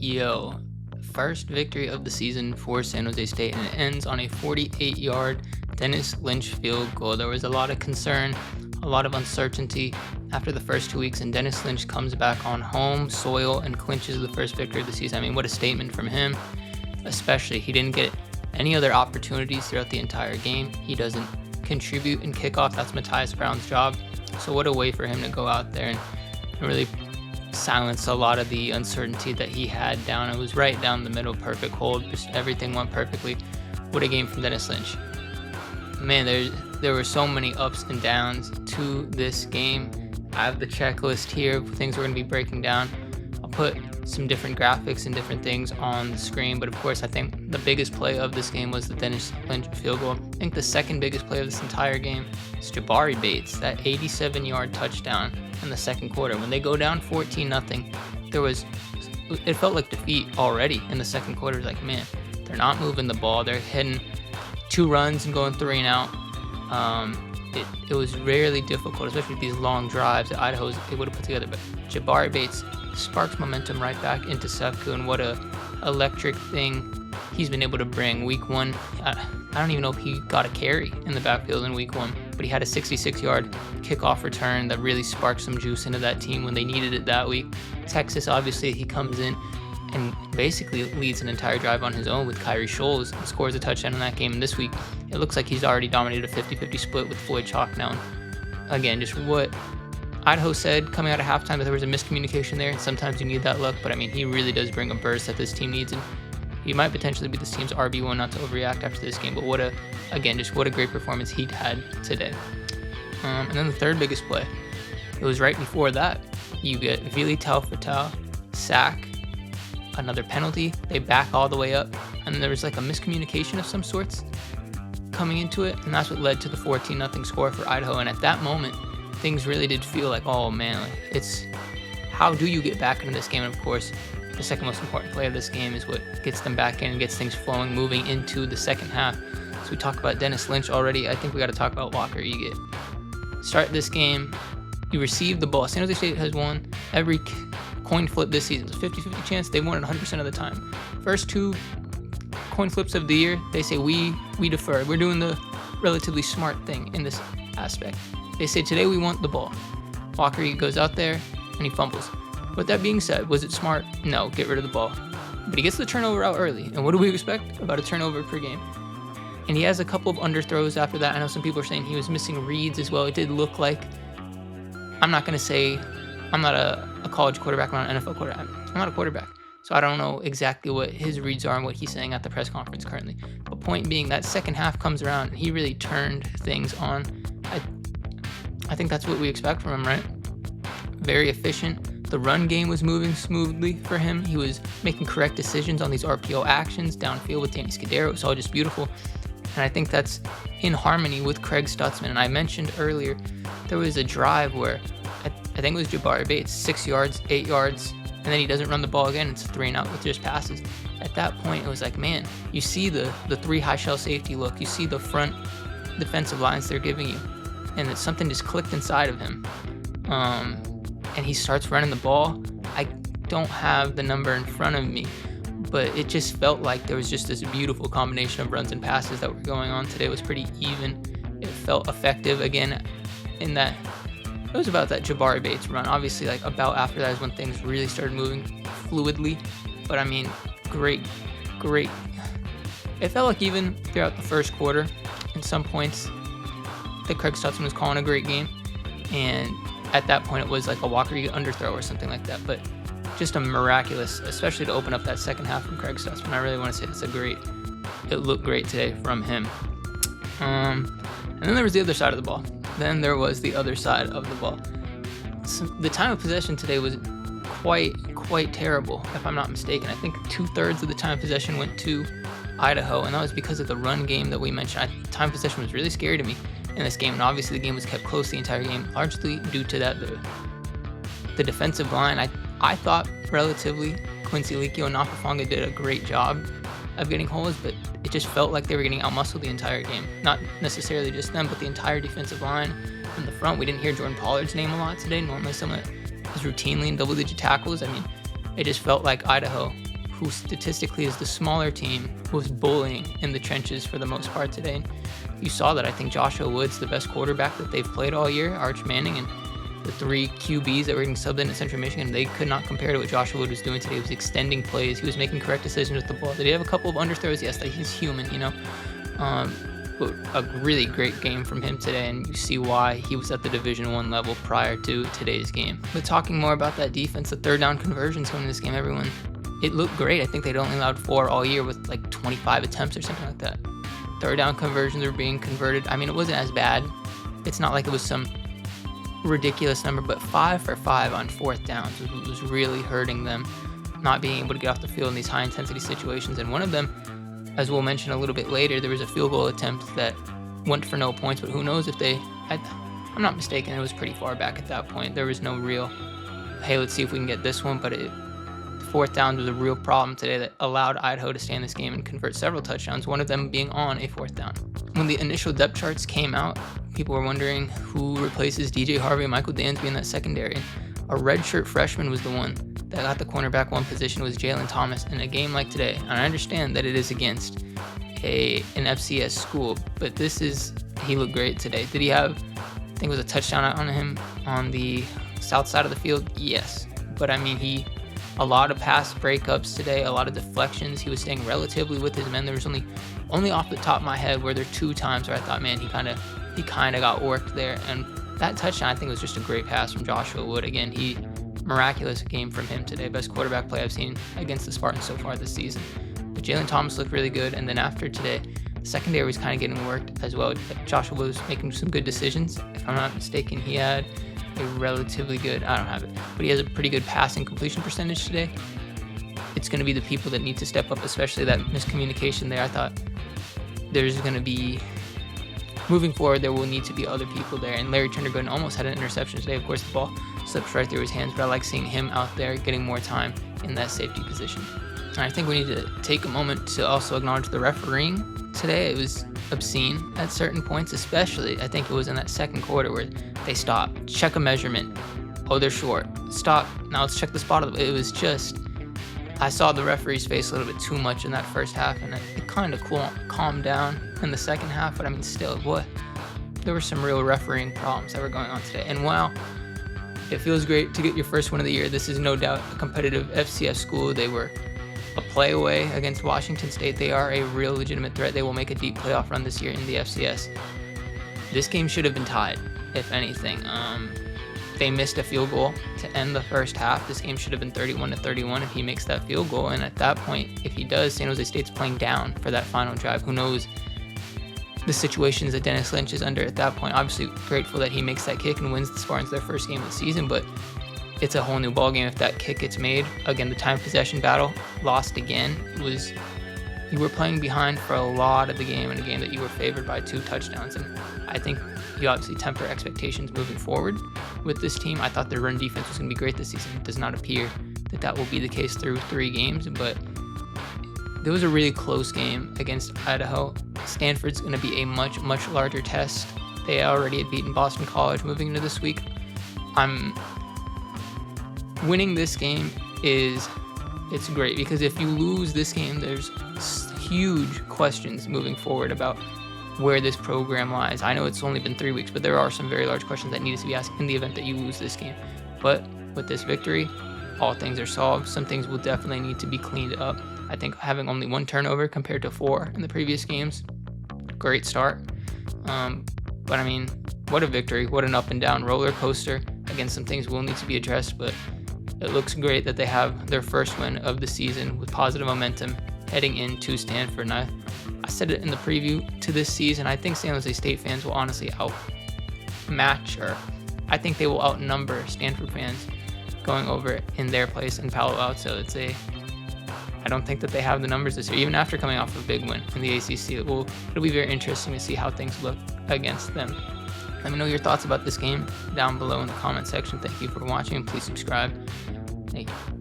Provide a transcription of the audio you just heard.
Yo, first victory of the season for San Jose State, and it ends on a 48-yard Dennis Lynch field goal. There was a lot of concern, a lot of uncertainty after the first 2 weeks, and Dennis Lynch comes back on home soil and clinches the first victory of the season. I mean, what a statement from him, especially. He didn't get any other opportunities throughout the entire game. He doesn't contribute in kickoff. That's Matthias Brown's job. So what a way for him to go out there and really silence a lot of the uncertainty that he had down. It was right down the middle, perfect hold, just everything went perfectly. What a game from Dennis Lynch. Man, there were so many ups and downs to this game. I have the checklist here of things we're going to be breaking down. I'll put some different graphics and different things on the screen, but of course I think the biggest play of this game was the Dennis Lynch field goal. I think the second biggest play of this entire game is Jabari Bates, that 87-yard touchdown in the second quarter. When they go down 14-0, it felt like defeat already in the second quarter. It was like, man, they're not moving the ball. They're hitting 2 runs and going 3 and out. It was rarely difficult, especially these long drives that Idaho was able to put together. But Jabari Bates sparks momentum right back into Sefco, and what a electric thing he's been able to bring. Week 1, I don't even know if he got a carry in the backfield in week 1, but he had a 66-yard kickoff return that really sparked some juice into that team when they needed it that week. Texas, obviously, he comes in and basically leads an entire drive on his own with Kyrie Scholes and scores a touchdown in that game. And this week, it looks like he's already dominated a 50-50 split with Floyd Chalk now. Again, just what Idaho said coming out of halftime, that there was a miscommunication there, and sometimes you need that luck, but I mean, he really does bring a burst that this team needs, and he might potentially be this team's RB1, not to overreact after this game, but what a great performance he had today. And then the third biggest play, it was right before that. You get Vili Taufete'e sack, another penalty, they back all the way up, and then there was like a miscommunication of some sorts coming into it, and that's what led to the 14-0 score for Idaho. And at that moment, things really did feel like, oh man, it's how do you get back into this game? And of course, the second most important play of this game is what gets them back in and gets things flowing, moving into the second half. So we talked about Dennis Lynch already. I think we got to talk about Walker Eget. Start this game, you receive the ball. San Jose State has won every coin flip this season. It's a 50-50 chance. They've won it 100% of the time. First 2 coin flips of the year, they say we defer. We're doing the relatively smart thing in this aspect. They say today we want the ball. Walker Eget goes out there and he fumbles. With that being said, was it smart? No, get rid of the ball. But he gets the turnover out early. And what do we expect? About a turnover per game. And he has a couple of underthrows after that. I know some people are saying he was missing reads as well. It did look like, I'm not going to say, I'm not a college quarterback, I'm not an NFL quarterback. I'm not a quarterback. So I don't know exactly what his reads are and what he's saying at the press conference currently. But point being, that second half comes around and he really turned things on. I think that's what we expect from him, right? Very efficient. The run game was moving smoothly for him. He was making correct decisions on these RPO actions downfield with Danny Scudero. It was all just beautiful. And I think that's in harmony with Craig Stutzman. And I mentioned earlier, there was a drive where I think it was Jabari Bates, 6 yards, 8 yards, and then he doesn't run the ball again. It's a 3 and out with just passes. At that point, it was like, man, you see the 3 high shell safety look. You see the front defensive lines they're giving you. And that something just clicked inside of him. And he starts running the ball. I don't have the number in front of me, but it just felt like there was just this beautiful combination of runs and passes that were going on today. It was pretty even. It felt effective again in that it was about that Jabari Bates run. Obviously, like about after that is when things really started moving fluidly. But I mean, great. It felt like even throughout the first quarter, in some points, that Craig Stutzman was calling a great game. And at that point, it was like a Walker Eget underthrow or something like that. But just a miraculous, especially to open up that second half from Craig Stutzman. I really want to say it looked great today from him. And then there was the other side of the ball. So the time of possession today was quite terrible, if I'm not mistaken. I think 2/3 of the time of possession went to Idaho, and that was because of the run game that we mentioned. Time of possession was really scary to me in this game, and obviously the game was kept close the entire game, largely due to that the defensive line. I thought relatively Quincy Likio and Nafafanga did a great job of getting holes, but it just felt like they were getting outmuscled the entire game. Not necessarily just them, but the entire defensive line. In the front, we didn't hear Jordan Pollard's name a lot today. Normally someone is routinely in double-digit tackles. I mean, it just felt like Idaho who statistically is the smaller team, was bullying in the trenches for the most part today. And you saw that. I think Joshua Woods, the best quarterback that they've played all year, Arch Manning, and the 3 QBs that were getting subbed in at Central Michigan, they could not compare to what Joshua Wood was doing today. He was extending plays. He was making correct decisions with the ball. Did he have a couple of underthrows? Yes, like he's human, But a really great game from him today, and you see why he was at the Division I level prior to today's game. But talking more about that defense, the third down conversions going in this game, everyone, it looked great. I think they'd only allowed 4 all year with like 25 attempts or something like that. Third down conversions were being converted. I mean, it wasn't as bad. It's not like it was some ridiculous number, but 5 for 5 on fourth downs was really hurting them, not being able to get off the field in these high intensity situations. And one of them, as we'll mention a little bit later, there was a field goal attempt that went for no points, but who knows if I'm not mistaken, it was pretty far back at that point. There was no real, hey, let's see if we can get this one, but fourth down was a real problem today that allowed Idaho to stay in this game and convert several touchdowns, one of them being on a fourth down. When the initial depth charts came out, people were wondering who replaces DJ Harvey and Michael Dansby in that secondary. A redshirt freshman was the one that got the cornerback 1 position, was Jalen Thomas. In a game like today, and I understand that it is against an FCS school, but he looked great today. Did he have, I think it was a touchdown on him on the south side of the field? Yes. But I mean, a lot of pass breakups today, a lot of deflections. He was staying relatively with his men. There was only off the top of my head were there 2 times where I thought, man, he kind of got worked there. And that touchdown, I think, was just a great pass from Joshua Wood. Again, miraculous game from him today. Best quarterback play I've seen against the Spartans so far this season. But Jalen Thomas looked really good. And then after today, the secondary was kind of getting worked as well. Joshua Wood was making some good decisions. If I'm not mistaken, he had a relatively good, I don't have it, but he has a pretty good passing completion percentage today. It's going to be the people that need to step up, especially that miscommunication there. I thought there's going to be, moving forward, there will need to be other people there. And Larry Turner Gooden almost had an interception today. Of course, the ball slips right through his hands, but I like seeing him out there getting more time in that safety position. And I think we need to take a moment to also acknowledge the refereeing today. It was obscene at certain points, especially I think it was in that second quarter where they stopped, check a measurement. Oh, they're short. Stop. Now let's check the spot of it. It was just, I saw the referee's face a little bit too much in that first half, and it kind of calmed down in the second half. But I mean, still, there were some real refereeing problems that were going on today. And while it feels great to get your first win of the year, this is no doubt a competitive FCS school. They were a play away against Washington State. They are a real legitimate threat. They will make a deep playoff run this year in the FCS. This game should have been tied, if anything. They missed a field goal to end the first half. This game should have been 31-31 if he makes that field goal. And at that point, if he does, San Jose State's playing down for that final drive. Who knows the situations that Dennis Lynch is under at that point. Obviously grateful that he makes that kick and wins the Spartans their first game of the season, but it's a whole new ballgame if that kick gets made. Again, the time possession battle, lost again. You were playing behind for a lot of the game in a game that you were favored by 2 touchdowns. And I think you obviously temper expectations moving forward with this team. I thought their run defense was going to be great this season. It does not appear that will be the case through 3 games, but there was a really close game against Idaho. Stanford's going to be a much, much larger test. They already had beaten Boston College moving into this week. Winning this game it's great, because if you lose this game, there's huge questions moving forward about where this program lies. I know it's only been 3 weeks, but there are some very large questions that need to be asked in the event that you lose this game. But with this victory, all things are solved. Some things will definitely need to be cleaned up. I think having only 1 turnover compared to 4 in the previous games, great start. But I mean, what a victory. What an up and down roller coaster. Again, some things will need to be addressed, but it looks great that they have their first win of the season with positive momentum heading into Stanford. And I said it in the preview to this season, I think San Jose State fans will honestly outmatch, or I think they will outnumber Stanford fans going over in their place in Palo Alto. I don't think that they have the numbers this year, even after coming off a big win in the ACC. It'll be very interesting to see how things look against them. Let me know your thoughts about this game down below in the comment section. Thank you for watching, and please subscribe. Thank you.